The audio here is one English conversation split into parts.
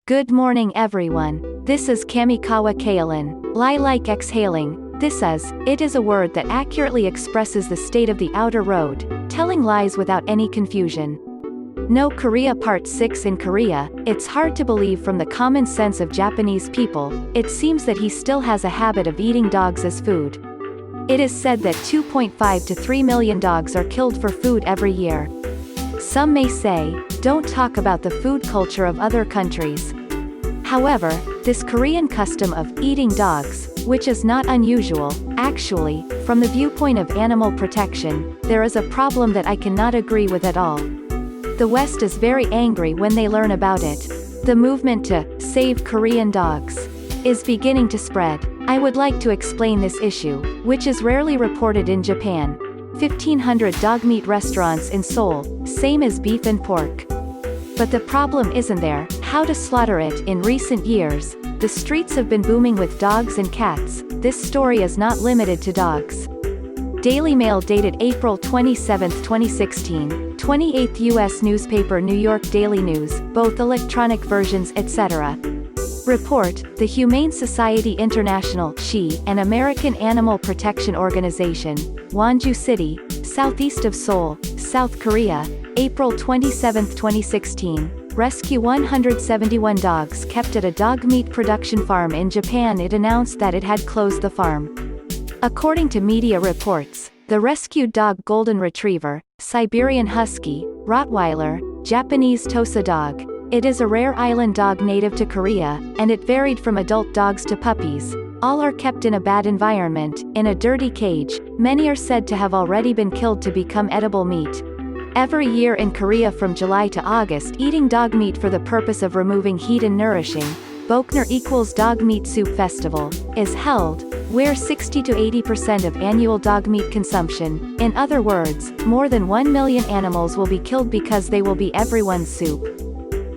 Good morning everyone. This is Kamikawa Kaolin. Lie like exhaling. It is a word that accurately expresses the state of the outer road, telling lies without any confusion. No Korea Part 6. In Korea, it's hard to believe from the common sense of Japanese people, it seems that he still has a habit of eating dogs as food. It is said that 2.5 to 3 million dogs are killed for food every year. Some may say, don't talk about the food culture of other countries. However, this Korean custom of eating dogs, which is not unusual, actually, from the viewpoint of animal protection, there is a problem that I cannot agree with at all. The West is very angry when they learn about it. The movement to save Korean dogs is beginning to spread. I would like to explain this issue, which is rarely reported in Japan. 1,500 dog meat restaurants in Seoul, same as beef and pork. But the problem isn't there, how to slaughter it. In recent years, the streets have been booming with dogs and cats. This story is not limited to dogs. Daily Mail dated April 27, 2016, 28th U.S. newspaper New York Daily News, both electronic versions etc. Report, the Humane Society International (SHI), an American animal protection organization, Wonju City, southeast of Seoul, South Korea, April 27, 2016, rescue 171 dogs kept at a dog meat production farm in Japan. It announced that it had closed the farm. According to media reports, the rescued dog Golden Retriever, Siberian Husky, Rottweiler, Japanese Tosa dog. It is a rare island dog native to Korea, and it varied from adult dogs to puppies. All are kept in a bad environment, in a dirty cage. Many are said to have already been killed to become edible meat. Every year in Korea from July to August, eating dog meat for the purpose of removing heat and nourishing, Bokner equals Dog Meat Soup Festival, is held, where 60 to 80% of annual dog meat consumption, in other words, more than 1 million animals will be killed because they will be everyone's soup.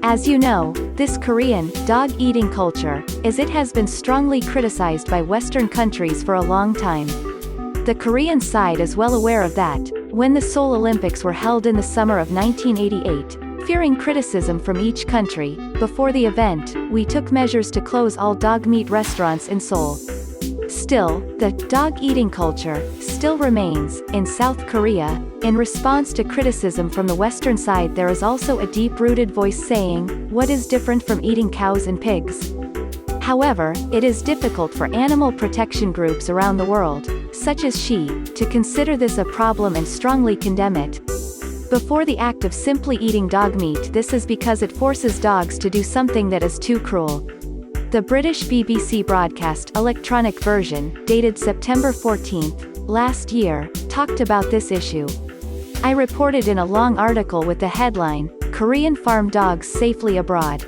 As you know, this Korean dog-eating culture, it has been strongly criticized by Western countries for a long time. The Korean side is well aware of that. When the Seoul Olympics were held in the summer of 1988, fearing criticism from each country, before the event, we took measures to close all dog meat restaurants in Seoul. Still, the dog-eating culture still remains in South Korea. In response to criticism from the Western side, there is also a deep-rooted voice saying, what is different from eating cows and pigs? However, it is difficult for animal protection groups around the world, such as SHI, to consider this a problem and strongly condemn it. Before the act of simply eating dog meat, this is because it forces dogs to do something that is too cruel. The British BBC broadcast electronic version, dated September 14, last year, talked about this issue. I reported in a long article with the headline, Korean Farm Dogs Safely Abroad.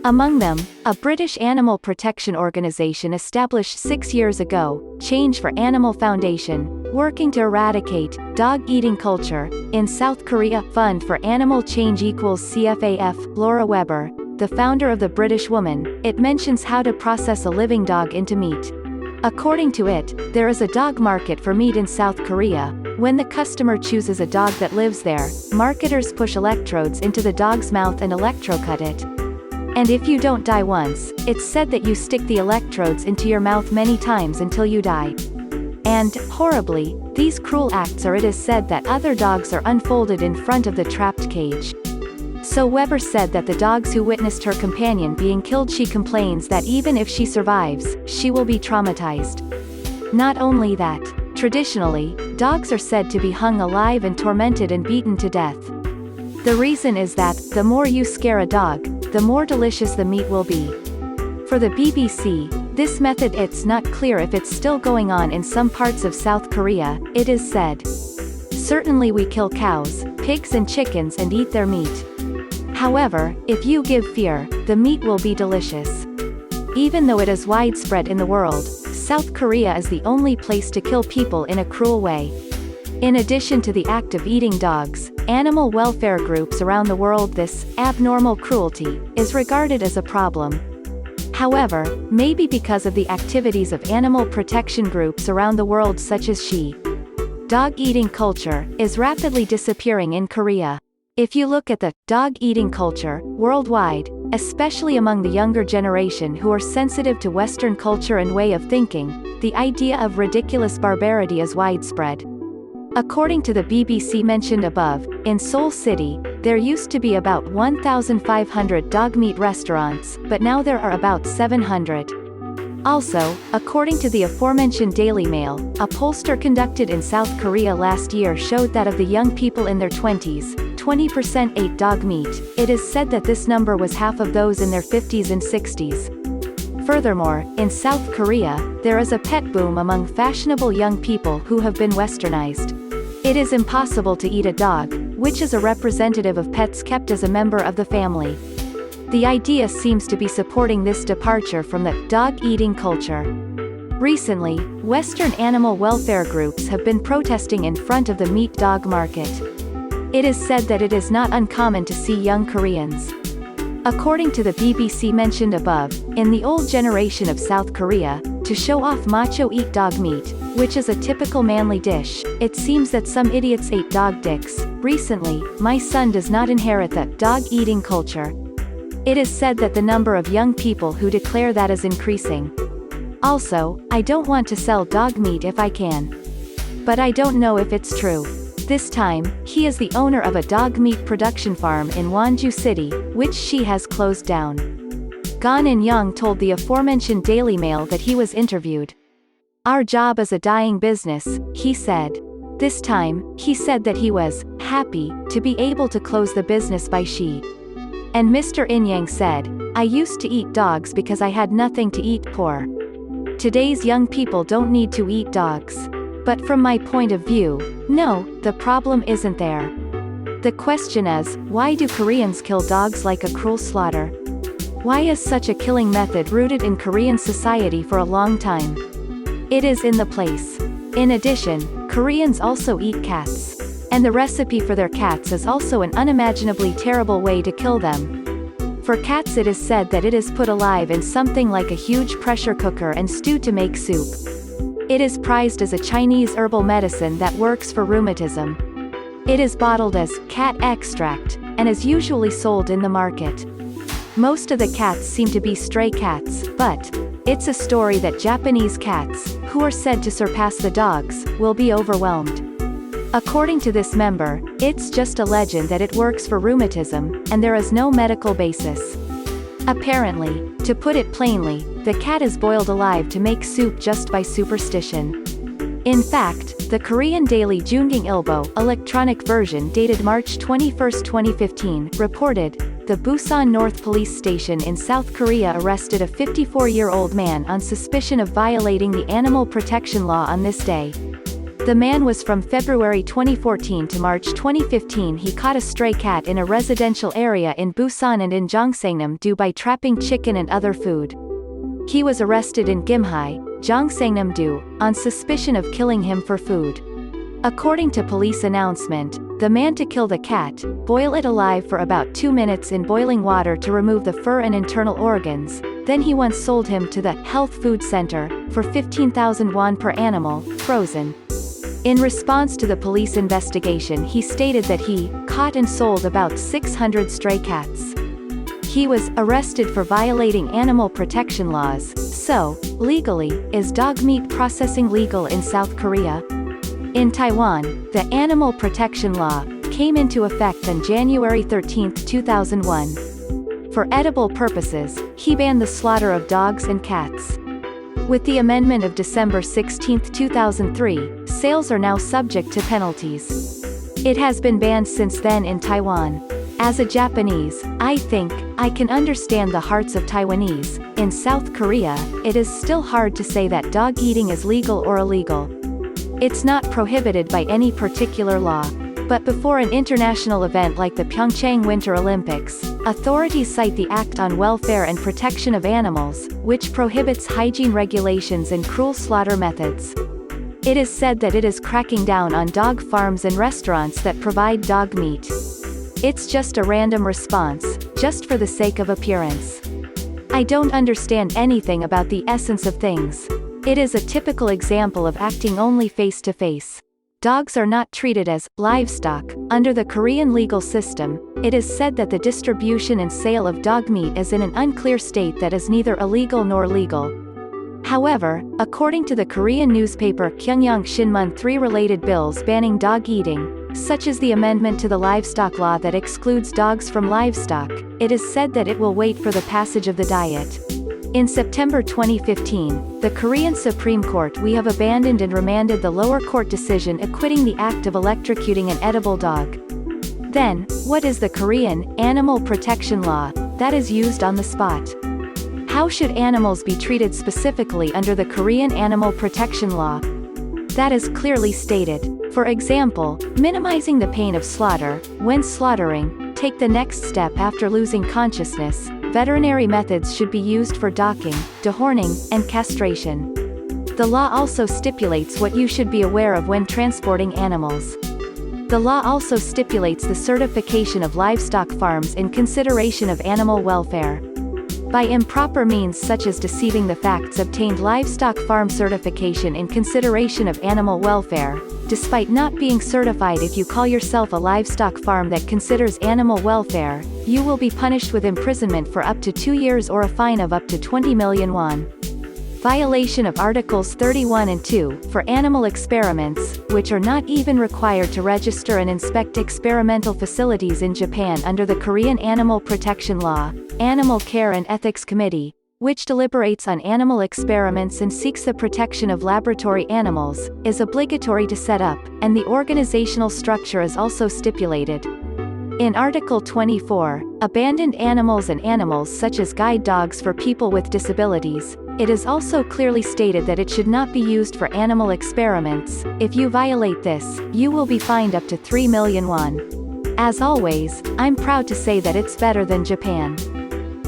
Among them, a British animal protection organization established 6 years ago, Change for Animal Foundation, working to eradicate dog-eating culture in South Korea. Fund for Animal Change equals CFAF. Laura Webber, the founder of The British Woman, it mentions how to process a living dog into meat. According to it, there is a dog market for meat in South Korea. When the customer chooses a dog that lives there, marketers push electrodes into the dog's mouth and electrocut it. And if you don't die once, it's said that you stick the electrodes into your mouth many times until you die. And, horribly, these cruel acts are. It is said that other dogs are unfolded in front of the trapped cage. So Weber said that the dogs who witnessed her companion being killed, she complains that even if she survives, she will be traumatized. Not only that, traditionally, dogs are said to be hung alive and tormented and beaten to death. The reason is that, the more you scare a dog, the more delicious the meat will be. For the BBC, this method, it's not clear if it's still going on in some parts of South Korea. It is said, certainly we kill cows, pigs and chickens and eat their meat. However, if you give fear, the meat will be delicious. Even though it is widespread in the world, South Korea is the only place to kill people in a cruel way. In addition to the act of eating dogs, animal welfare groups around the world, this abnormal cruelty is regarded as a problem. However, maybe because of the activities of animal protection groups around the world such as SHI, dog-eating culture is rapidly disappearing in Korea. If you look at the dog-eating culture worldwide, especially among the younger generation who are sensitive to Western culture and way of thinking. The idea of ridiculous barbarity is widespread. According to the BBC mentioned above, in Seoul City, there used to be about 1,500 dog meat restaurants, but now there are about 700. Also, according to the aforementioned Daily Mail, a pollster conducted in South Korea last year showed that of the young people in their 20s, 20% ate dog meat. It is said that this number was half of those in their 50s and 60s. Furthermore, in South Korea, there is a pet boom among fashionable young people who have been westernized. It is impossible to eat a dog, which is a representative of pets kept as a member of the family. The idea seems to be supporting this departure from the dog-eating culture. Recently, Western animal welfare groups have been protesting in front of the meat dog market. It is said that it is not uncommon to see young Koreans. According to the BBC mentioned above, in the old generation of South Korea, to show off macho eat dog meat, which is a typical manly dish, it seems that some idiots ate dog dicks. Recently, my son does not inherit the dog-eating culture. It is said that the number of young people who declare that is increasing. Also, I don't want to sell dog meat if I can. But I don't know if it's true. This time, he is the owner of a dog meat production farm in Wonju City, which she has closed down. Gon In-young told the aforementioned Daily Mail that he was interviewed. "Our job is a dying business," he said. This time, he said that he was happy to be able to close the business by she. And Mr. In-young said, "I used to eat dogs because I had nothing to eat, poor. Today's young people don't need to eat dogs. But from my point of view, no, the problem isn't there. The question is, why do Koreans kill dogs like a cruel slaughter? Why is such a killing method rooted in Korean society for a long time? It is in the place. In addition, Koreans also eat cats. And the recipe for their cats is also an unimaginably terrible way to kill them. For cats it is said that it is put alive in something like a huge pressure cooker and stewed to make soup. It is prized as a Chinese herbal medicine that works for rheumatism. It is bottled as cat extract, and is usually sold in the market. Most of the cats seem to be stray cats, but it's a story that Japanese cats, who are said to surpass the dogs, will be overwhelmed. According to this member, it's just a legend that it works for rheumatism, and there is no medical basis. Apparently, to put it plainly, the cat is boiled alive to make soup just by superstition. In fact, the Korean daily Jungang-ilbo electronic version dated March 21, 2015, reported, the Busan North Police Station in South Korea arrested a 54-year-old man on suspicion of violating the animal protection law on this day. The man was from February 2014 to March 2015. He caught a stray cat in a residential area in Busan and in Gyeongsangnam-do by trapping chicken and other food. He was arrested in Gimhae, Gyeongsangnam-do, on suspicion of killing him for food. According to police announcement, the man to kill the cat, boil it alive for about 2 minutes in boiling water to remove the fur and internal organs, then he once sold him to the Health Food Center, for 15,000 won per animal, frozen. In response to the police investigation, he stated that he caught and sold about 600 stray cats. He was arrested for violating animal protection laws. So, legally, is dog meat processing legal in South Korea? In Taiwan, the animal protection law came into effect on January 13, 2001. For edible purposes, he banned the slaughter of dogs and cats. With the amendment of December 16, 2003, sales are now subject to penalties. It has been banned since then in Taiwan. As a Japanese, I think I can understand the hearts of Taiwanese. In South Korea, it is still hard to say that dog eating is legal or illegal. It's not prohibited by any particular law. But before an international event like the Pyeongchang Winter Olympics, authorities cite the Act on Welfare and Protection of Animals, which prohibits hygiene regulations and cruel slaughter methods. It is said that it is cracking down on dog farms and restaurants that provide dog meat. It's just a random response, just for the sake of appearance. I don't understand anything about the essence of things. It is a typical example of acting only face to face. Dogs are not treated as livestock. Under the Korean legal system, it is said that the distribution and sale of dog meat is in an unclear state that is neither illegal nor legal. However, according to the Korean newspaper Kyungyang Shinmun, 3 related bills banning dog eating, such as the amendment to the livestock law that excludes dogs from livestock, it is said that it will wait for the passage of the diet. In September 2015, the Korean Supreme Court we have abandoned and remanded the lower court decision acquitting the act of electrocuting an edible dog. Then, what is the Korean animal protection law that is used on the spot? How should animals be treated specifically under the Korean animal protection law? That is clearly stated. For example, minimizing the pain of slaughter. When slaughtering, take the next step after losing consciousness. Veterinary methods should be used for docking, dehorning, and castration. The law also stipulates what you should be aware of when transporting animals. The law also stipulates the certification of livestock farms in consideration of animal welfare. By improper means such as deceiving the facts, obtained livestock farm certification in consideration of animal welfare, despite not being certified. If you call yourself a livestock farm that considers animal welfare, you will be punished with imprisonment for up to 2 years or a fine of up to 20 million won. Violation of Articles 31 and 2, for animal experiments, which are not even required to register and inspect experimental facilities in Japan under the Korean Animal Protection Law. Animal Care and Ethics Committee, which deliberates on animal experiments and seeks the protection of laboratory animals, is obligatory to set up, and the organizational structure is also stipulated. In Article 24, abandoned animals and animals such as guide dogs for people with disabilities, it is also clearly stated that it should not be used for animal experiments. If you violate this, you will be fined up to 3 million won. As always, I'm proud to say that it's better than Japan.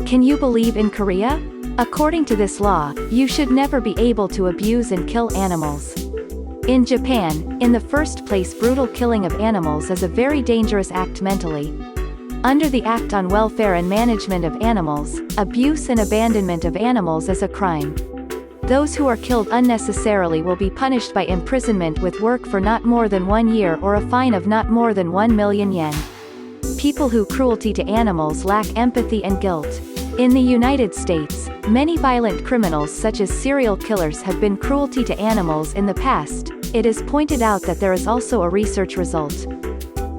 Can you believe in Korea? According to this law, you should never be able to abuse and kill animals. In Japan, in the first place, brutal killing of animals is a very dangerous act mentally. Under the Act on Welfare and Management of Animals, abuse and abandonment of animals is a crime. Those who are killed unnecessarily will be punished by imprisonment with work for not more than 1 year or a fine of not more than 1 million yen. People who cruelty to animals lack empathy and guilt. In the United States, many violent criminals such as serial killers have been cruelty to animals in the past. It is pointed out that there is also a research result.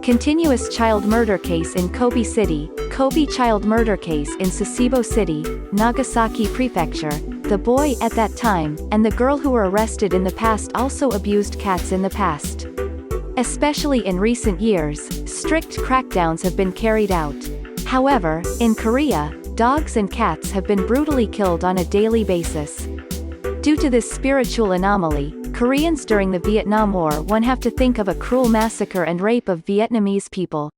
Continuous child murder case in Kobe City, Kobe child murder case in Sasebo City, Nagasaki Prefecture. The boy at that time, and the girl who were arrested in the past also abused cats in the past. Especially in recent years, strict crackdowns have been carried out. However, in Korea, dogs and cats have been brutally killed on a daily basis. Due to this spiritual anomaly, Koreans during the Vietnam War won't have to think of a cruel massacre and rape of Vietnamese people.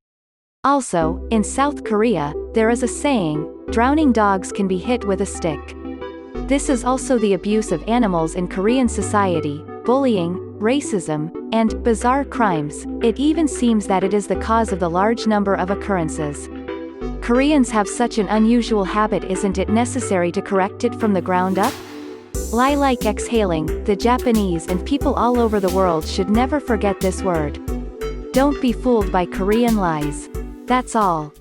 Also, in South Korea, there is a saying, drowning dogs can be hit with a stick. This is also the abuse of animals in Korean society, bullying, racism, and bizarre crimes. It even seems that it is the cause of the large number of occurrences. Koreans have such an unusual habit, isn't it necessary to correct it from the ground up? Lie like exhaling, the Japanese and people all over the world should never forget this word. Don't be fooled by Korean lies. That's all.